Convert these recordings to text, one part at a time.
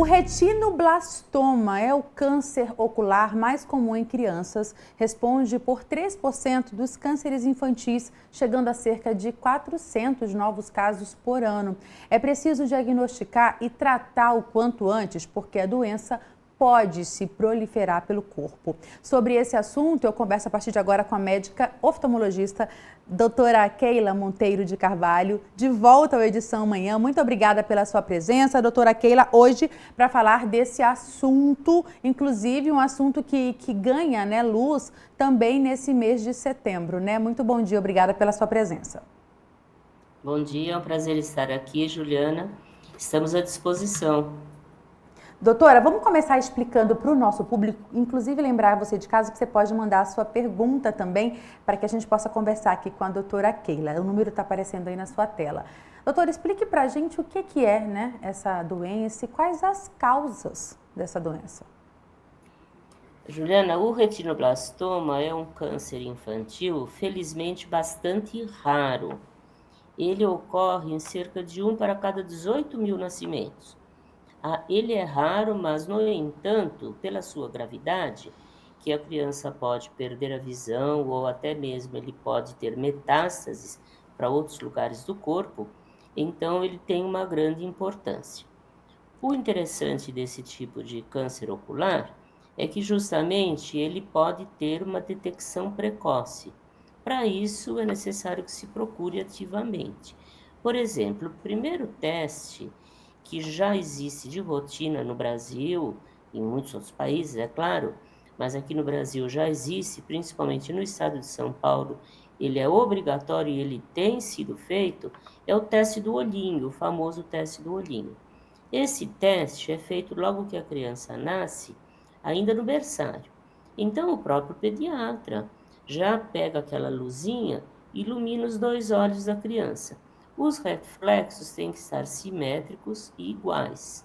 O retinoblastoma é o câncer ocular mais comum em crianças. Responde por 3% dos cânceres infantis, chegando a cerca de 400 novos casos por ano. É preciso diagnosticar e tratar o quanto antes, porque a doença pode se proliferar pelo corpo. Sobre esse assunto, eu converso a partir de agora com a médica oftalmologista, doutora Keila Monteiro de Carvalho, de volta ao Edição Manhã. Muito obrigada pela sua presença, doutora Keila, hoje para falar desse assunto, inclusive um assunto que ganha, né, luz também nesse mês de setembro, né? Muito bom dia, obrigada pela sua presença. Bom dia, é um prazer estar aqui, Juliana. Estamos à disposição. Doutora, vamos começar explicando para o nosso público, inclusive lembrar você de casa que você pode mandar a sua pergunta também para que a gente possa conversar aqui com a doutora Keila. O número está aparecendo aí na sua tela. Doutora, explique para a gente o que é, né, essa doença e quais as causas dessa doença. Juliana, o retinoblastoma é um câncer infantil, felizmente bastante raro. Ele ocorre em cerca de 1 para cada 18 mil nascimentos. Ele é raro, mas, no entanto, pela sua gravidade, que a criança pode perder a visão ou até mesmo ele pode ter metástases para outros lugares do corpo, então ele tem uma grande importância. O interessante desse tipo de câncer ocular é que justamente ele pode ter uma detecção precoce. Para isso é necessário que se procure ativamente. Por exemplo, o primeiro teste que já existe de rotina no Brasil, em muitos outros países, é claro, mas aqui no Brasil já existe, principalmente no estado de São Paulo, ele é obrigatório e ele tem sido feito, é o teste do olhinho, o famoso teste do olhinho. Esse teste é feito logo que a criança nasce, ainda no berçário. Então, o próprio pediatra já pega aquela luzinha e ilumina os dois olhos da criança. Os reflexos têm que estar simétricos e iguais.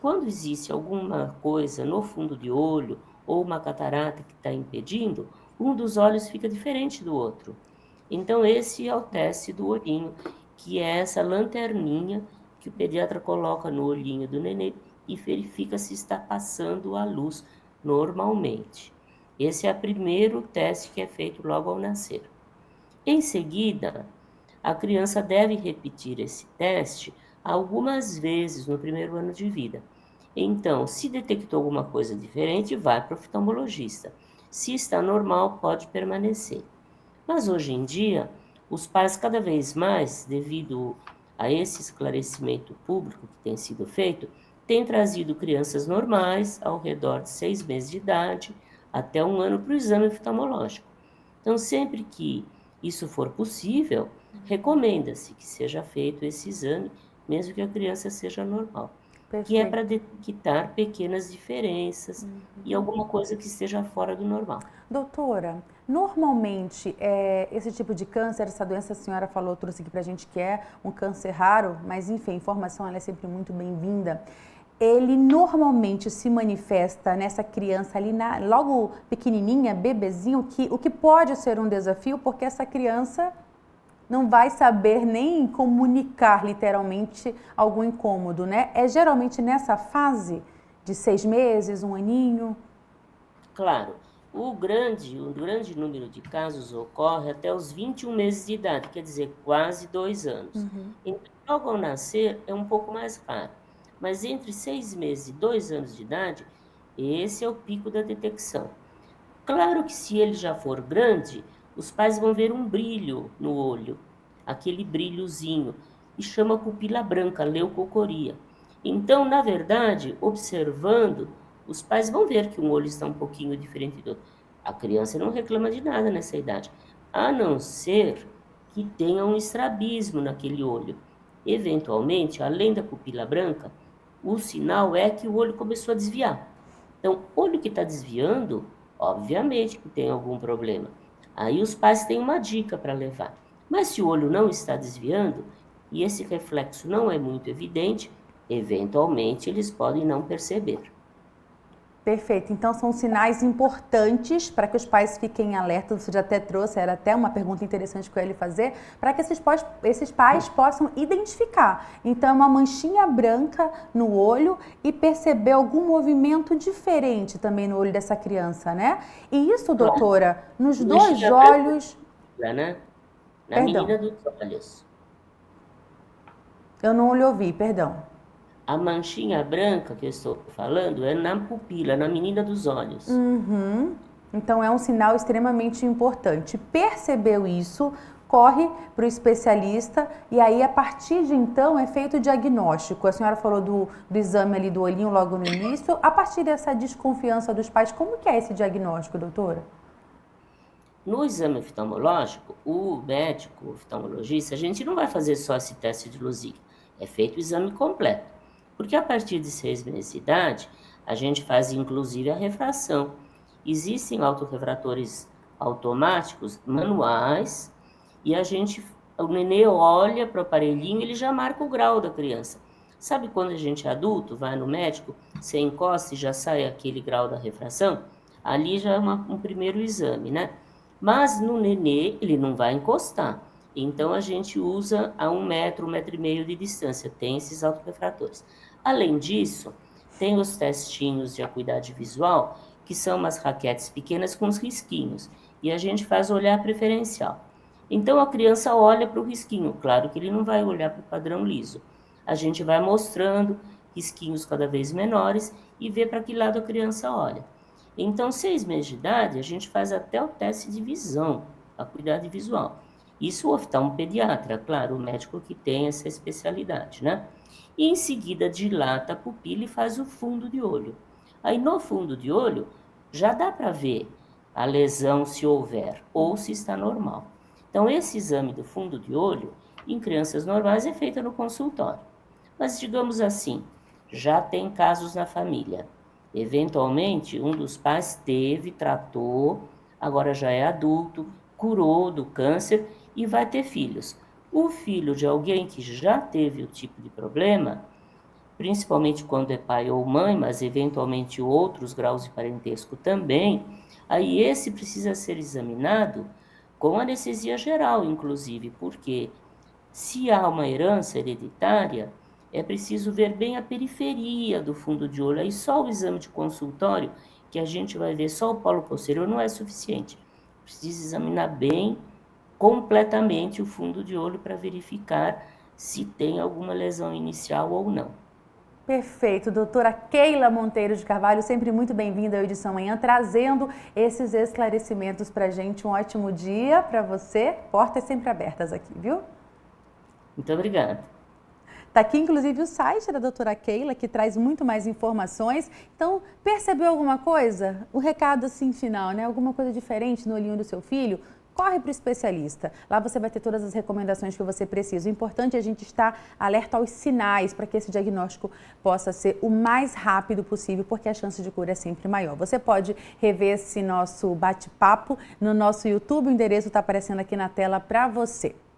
Quando existe alguma coisa no fundo de olho ou uma catarata que está impedindo, um dos olhos fica diferente do outro. Então, esse é o teste do olhinho, que é essa lanterninha que o pediatra coloca no olhinho do nenê e verifica se está passando a luz normalmente. Esse é o primeiro teste que é feito logo ao nascer. Em seguida, a criança deve repetir esse teste algumas vezes no primeiro ano de vida. Então, se detectou alguma coisa diferente, vai para o oftalmologista. Se está normal, pode permanecer. Mas hoje em dia, os pais cada vez mais, devido a esse esclarecimento público que tem sido feito, têm trazido crianças normais, ao redor de 6 meses de idade, até 1 ano, para o exame oftalmológico. Então, sempre que isso for possível, recomenda-se que seja feito esse exame, mesmo que a criança seja normal, que é para detectar pequenas diferenças e alguma coisa que esteja fora do normal. Doutora, normalmente esse tipo de câncer, essa doença a senhora falou, trouxe aqui pra gente que é um câncer raro, mas enfim, a informação ela é sempre muito bem-vinda. Ele normalmente se manifesta nessa criança ali, logo pequenininha, bebezinho, o que pode ser um desafio, porque essa criança não vai saber nem comunicar literalmente algum incômodo, né? É geralmente nessa fase de 6 meses, 1 aninho? Claro, um grande número de casos ocorre até os 21 meses de idade, quer dizer, quase 2 anos. Então, logo ao nascer é um pouco mais raro, mas entre 6 meses e 2 anos de idade, esse é o pico da detecção. Claro que se ele já for grande, os pais vão ver um brilho no olho, aquele brilhozinho, e chama pupila branca, leucocoria. Então, na verdade, observando, os pais vão ver que um olho está um pouquinho diferente do outro. A criança não reclama de nada nessa idade, a não ser que tenha um estrabismo naquele olho. Eventualmente, além da pupila branca, o sinal é que o olho começou a desviar. Então, olho que está desviando, obviamente que tem algum problema. Aí os pais têm uma dica para levar. Mas se o olho não está desviando e esse reflexo não é muito evidente, eventualmente eles podem não perceber. Perfeito. Então, são sinais importantes para que os pais fiquem alertas. Você já até trouxe, era até uma pergunta interessante que eu ia lhe fazer, para que esses pais possam identificar. Então, é uma manchinha branca no olho e perceber algum movimento diferente também no olho dessa criança, né? E isso, doutora, nos dois olhos... Né? Na Perdão. menina dos olhos. Eu não lhe ouvi, perdão. A manchinha branca que eu estou falando é na pupila, na menina dos olhos. Então, é um sinal extremamente importante. Percebeu isso, corre para o especialista e aí, a partir de então, é feito o diagnóstico. A senhora falou do exame ali do olhinho logo no início. A partir dessa desconfiança dos pais, como que é esse diagnóstico, doutora? No exame oftalmológico, o médico oftalmologista, a gente não vai fazer só esse teste de Luzig, é feito o exame completo. Porque a partir de 6 meses de idade, a gente faz inclusive a refração. Existem autorrefratores automáticos, manuais, e o nenê olha para o aparelhinho e ele já marca o grau da criança. Sabe quando a gente é adulto, vai no médico, você encosta e já sai aquele grau da refração? Ali já é um primeiro exame, né? Mas no nenê, ele não vai encostar. Então, a gente usa a 1 metro, 1,5 metro de distância. Tem esses autorrefratores. Além disso, tem os testinhos de acuidade visual, que são umas raquetes pequenas com os risquinhos. E a gente faz olhar preferencial. Então, a criança olha para o risquinho. Claro que ele não vai olhar para o padrão liso. A gente vai mostrando risquinhos cada vez menores e vê para que lado a criança olha. Então, 6 meses de idade, a gente faz até o teste de visão, acuidade visual. Isso o oftalmopediatra, claro, o médico que tem essa especialidade, né? E em seguida dilata a pupila e faz o fundo de olho. Aí no fundo de olho já dá para ver a lesão se houver ou se está normal. Então esse exame do fundo de olho em crianças normais é feito no consultório. Mas digamos assim, já tem casos na família. Eventualmente um dos pais tratou, agora já é adulto, curou do câncer e vai ter filhos. O filho de alguém que já teve o tipo de problema, principalmente quando é pai ou mãe, mas eventualmente outros graus de parentesco também, aí esse precisa ser examinado com anestesia geral, inclusive, porque se há uma herança hereditária, é preciso ver bem a periferia do fundo de olho. Aí só o exame de consultório, que a gente vai ver só o polo posterior, não é suficiente. Precisa examinar bem, completamente o fundo de olho para verificar se tem alguma lesão inicial ou não. Perfeito, doutora Keila Monteiro de Carvalho, sempre muito bem-vinda ao Edição Manhã, trazendo esses esclarecimentos para a gente. Um ótimo dia para você, portas sempre abertas aqui, viu? Muito obrigada. Está aqui, inclusive, o site da doutora Keila, que traz muito mais informações. Então, percebeu alguma coisa? O recado, assim, final, né? Alguma coisa diferente no olhinho do seu filho? Corre para o especialista. Lá você vai ter todas as recomendações que você precisa. O importante é a gente estar alerta aos sinais para que esse diagnóstico possa ser o mais rápido possível, porque a chance de cura é sempre maior. Você pode rever esse nosso bate-papo no nosso YouTube. O endereço está aparecendo aqui na tela para você.